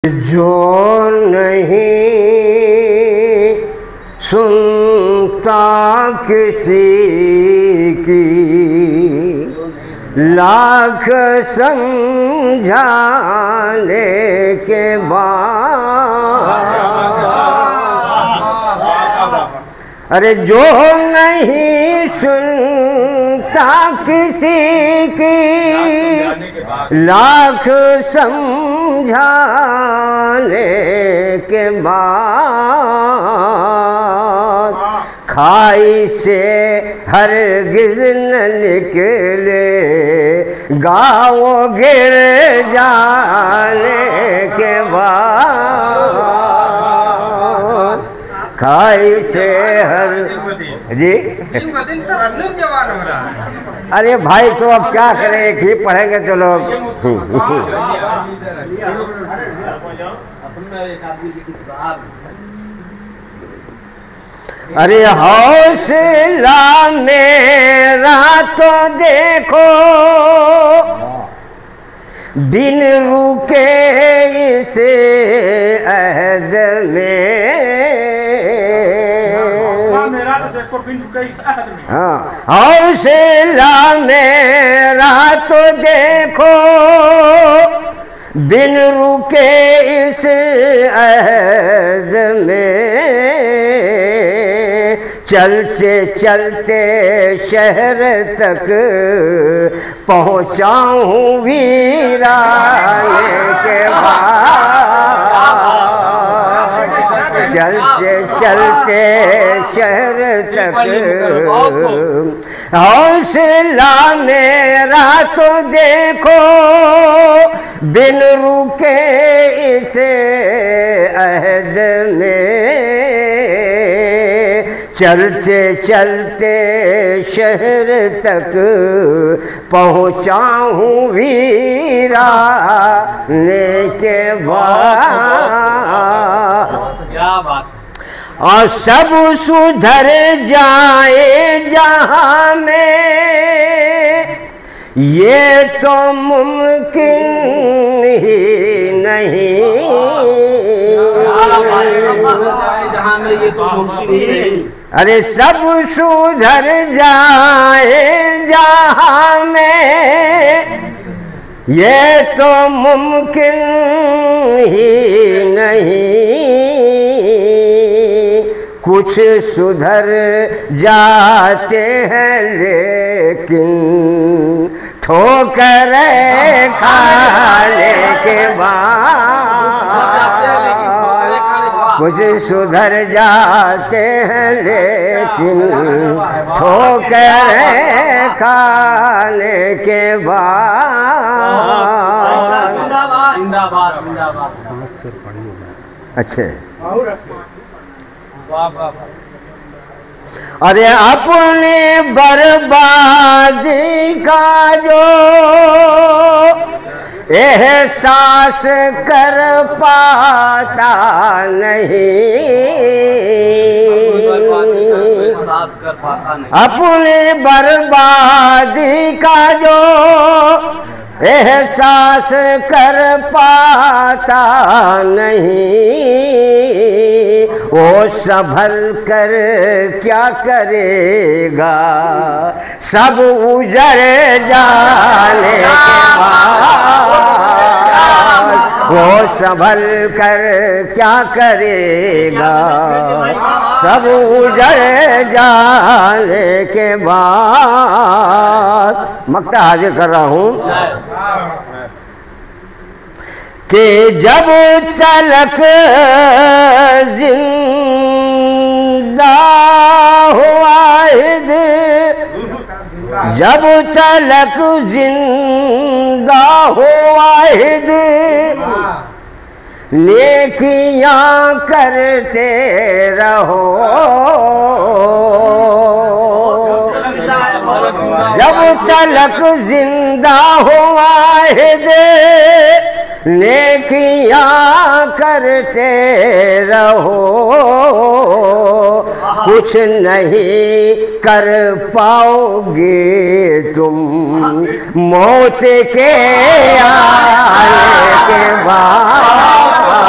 जो नहीं सुनता किसी की लाख समझाने के बाद, अरे जो नहीं सुनता किसी की लाख समझाने के बाद, खाई से हरगिज़ न निकले गाँव गिर जाने के बाद, खाई से हर जी अरे भाई तो अब क्या करें, एक ही पढ़ेंगे तो लोग। अरे हौसला मेरा तो देखो बिन रुके इस अहद में, हाँ हौसला मेरा तो देखो बिन रुके इस अहद में, चलते चलते शहर तक पहुँचाऊँ वीराने के बाद, चलते चलते शहर तक हौसला मेरा तो देखो बिन रुके इस अहद में, चलते चलते शहर तक पहुँचाऊँ वीराने के बाद, क्या बात, और सब सुधर जाए जहाँ में ये तो मुमकिन ही नहीं, जहाँ में ये तो मुमकिन ही नहीं। अरे सब सुधर जाए जहाँ में ये तो मुमकिन ही नहीं, कुछ सुधर जाते हैं लेकिन ठोकर खाने के बाद, कुछ सुधर जाते हैं लेकिन ठोकर खाने के बाद। जिंदाबाद जिंदाबाद। अच्छे वाह वाह। अरे अपने बर्बादी का जो एहसास कर पाता नहीं, अपने बर्बादी का जो एहसास कर पाता नहीं, वो संभल कर क्या करेगा सब उजड़ जाने के बाद, वो संभल कर क्या करेगा सब उजड़ जाने के बाद। मक्ता हाजिर कर रहा हूँ कि जब तलक जिंदा हो वाहिद, जब तलक जिंदा हो वाहिद, नेकियां करते रहो, जब तलक जिंदा हो वाहिद, नेकियां करते रहो, कुछ नहीं कर पाओगे तुम मौत के आने के बाद।